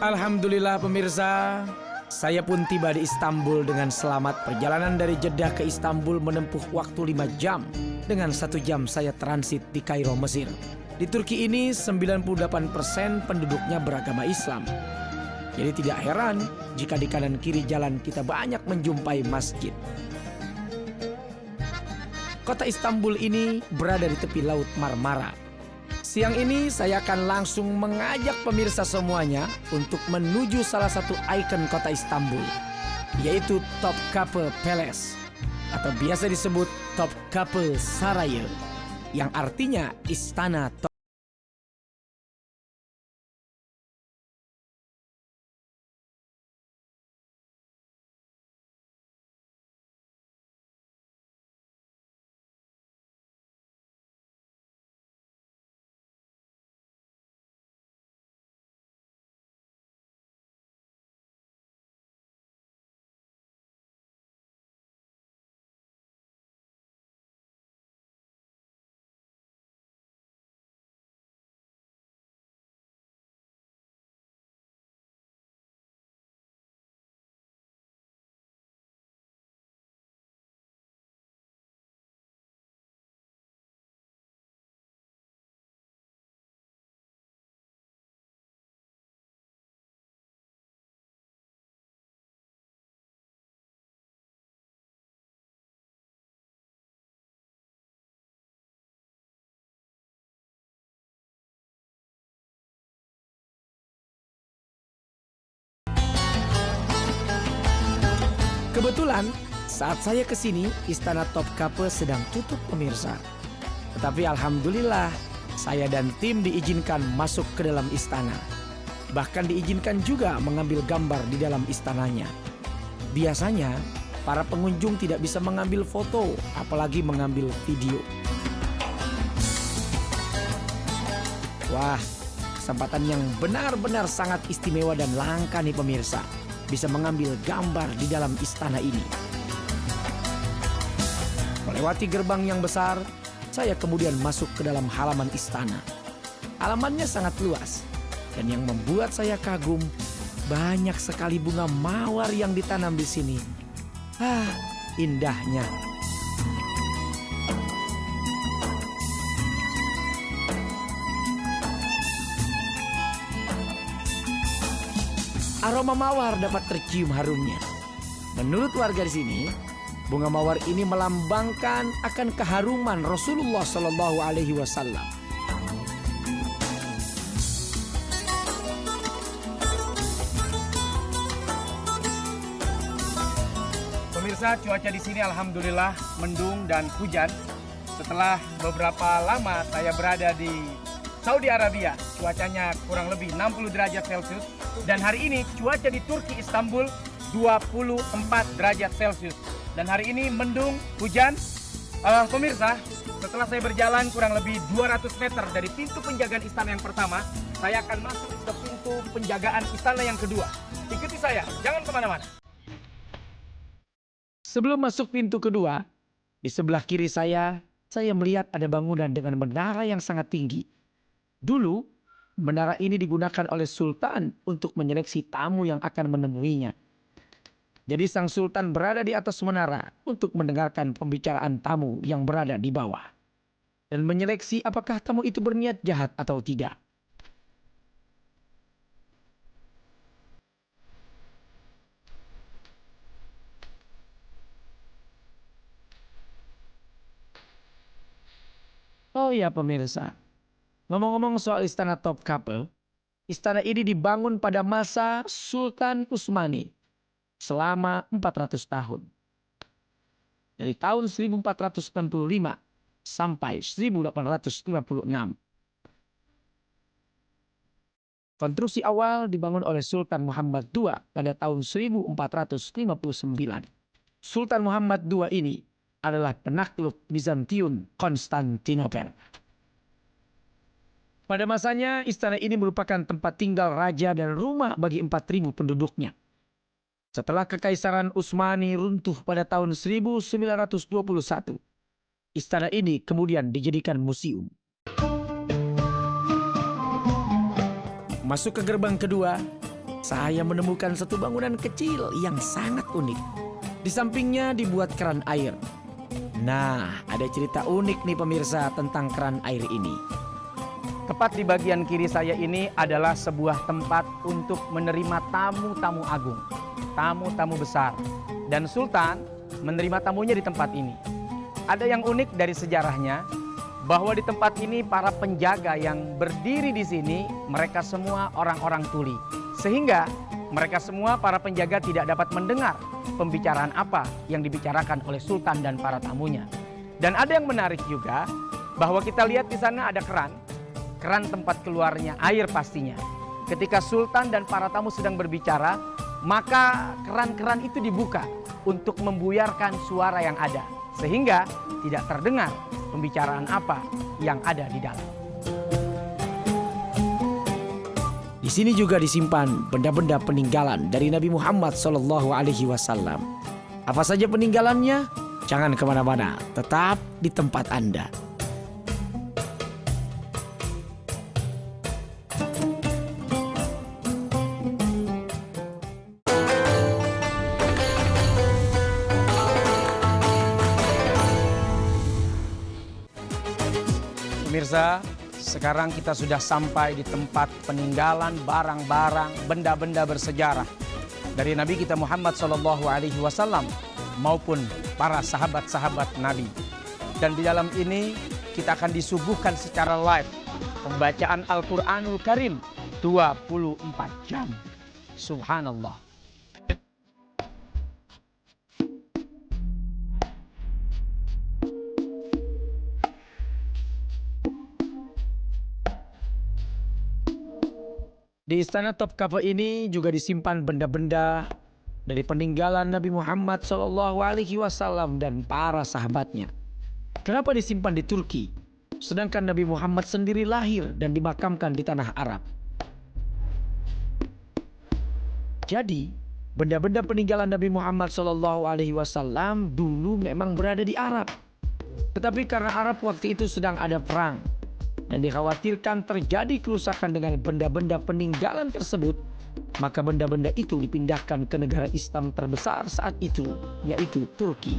Alhamdulillah pemirsa, saya pun tiba di Istanbul dengan selamat. Perjalanan dari Jeddah ke Istanbul menempuh waktu 5 jam. Dengan 1 jam saya transit di Kairo, Mesir. Di Turki ini 98% penduduknya beragama Islam. Jadi tidak heran jika di kanan kiri jalan kita banyak menjumpai masjid. Kota Istanbul ini berada di tepi Laut Marmara. Siang ini saya akan langsung mengajak pemirsa semuanya untuk menuju salah satu ikon kota Istanbul, yaitu Topkapi Palace atau biasa disebut Topkapi Sarayı, yang artinya Istana Top. Kebetulan saat saya kesini, Istana Topkapi sedang tutup pemirsa. Tetapi alhamdulillah, saya dan tim diizinkan masuk ke dalam istana. Bahkan diizinkan juga mengambil gambar di dalam istananya. Biasanya, para pengunjung tidak bisa mengambil foto, apalagi mengambil video. Wah, kesempatan yang benar-benar sangat istimewa dan langka nih pemirsa. Bisa mengambil gambar di dalam istana ini. Melewati gerbang yang besar, saya kemudian masuk ke dalam halaman istana. Halamannya sangat luas, dan yang membuat saya kagum, banyak sekali bunga mawar yang ditanam di sini. Indahnya. Aroma mawar dapat tercium harumnya. Menurut warga di sini, bunga mawar ini melambangkan akan keharuman Rasulullah Shallallahu Alaihi Wasallam. Pemirsa, cuaca di sini alhamdulillah mendung dan hujan. Setelah beberapa lama saya berada di Saudi Arabia, cuacanya kurang lebih 60 derajat Celcius. Dan hari ini cuaca di Turki Istanbul 24 derajat Celcius. Dan hari ini mendung, hujan. Pemirsa, setelah saya berjalan kurang lebih 200 meter dari pintu penjagaan istana yang pertama, saya akan masuk ke pintu penjagaan istana yang kedua. Ikuti saya, jangan kemana-mana. Sebelum masuk pintu kedua, di sebelah kiri saya melihat ada bangunan dengan menara yang sangat tinggi. Dulu, menara ini digunakan oleh Sultan untuk menyeleksi tamu yang akan menemuinya. Jadi sang Sultan berada di atas menara untuk mendengarkan pembicaraan tamu yang berada di bawah. Dan menyeleksi apakah tamu itu berniat jahat atau tidak. Oh ya pemirsa, ngomong-ngomong soal Istana Topkapi, istana ini dibangun pada masa Sultan Utsmani selama 400 tahun. Dari tahun 1465 sampai 1856. Konstruksi awal dibangun oleh Sultan Muhammad II pada tahun 1459. Sultan Muhammad II ini adalah penakluk Bizantium Konstantinopel. Pada masanya, istana ini merupakan tempat tinggal raja dan rumah bagi 4.000 penduduknya. Setelah Kekaisaran Utsmani runtuh pada tahun 1921, istana ini kemudian dijadikan museum. Masuk ke gerbang kedua, saya menemukan satu bangunan kecil yang sangat unik. Di sampingnya dibuat keran air. Nah, ada cerita unik nih pemirsa tentang keran air ini. Tepat di bagian kiri saya ini adalah sebuah tempat untuk menerima tamu-tamu agung, tamu-tamu besar. Dan Sultan menerima tamunya di tempat ini. Ada yang unik dari sejarahnya, bahwa di tempat ini para penjaga yang berdiri di sini, mereka semua orang-orang tuli. Sehingga mereka semua para penjaga tidak dapat mendengar pembicaraan apa yang dibicarakan oleh Sultan dan para tamunya. Dan ada yang menarik juga, bahwa kita lihat di sana ada keran tempat keluarnya air pastinya. Ketika Sultan dan para tamu sedang berbicara, maka keran-keran itu dibuka untuk membuyarkan suara yang ada, sehingga tidak terdengar pembicaraan apa yang ada di dalam. Di sini juga disimpan benda-benda peninggalan dari Nabi Muhammad SAW. Apa saja peninggalannya? Jangan kemana-mana, tetap di tempat Anda. Pemirsa, sekarang kita sudah sampai di tempat peninggalan barang-barang, benda-benda bersejarah dari Nabi kita Muhammad SAW maupun para sahabat-sahabat Nabi. Dan di dalam ini kita akan disuguhkan secara live pembacaan Al-Quranul Karim 24 jam. Subhanallah. Di Istana Topkapı ini juga disimpan benda-benda dari peninggalan Nabi Muhammad SAW dan para sahabatnya. Kenapa disimpan di Turki? Sedangkan Nabi Muhammad sendiri lahir dan dimakamkan di tanah Arab. Jadi, benda-benda peninggalan Nabi Muhammad SAW dulu memang berada di Arab. Tetapi karena Arab waktu itu sedang ada perang, dan dikhawatirkan terjadi kerusakan dengan benda-benda peninggalan tersebut, maka benda-benda itu dipindahkan ke negara Islam terbesar saat itu, yaitu Turki.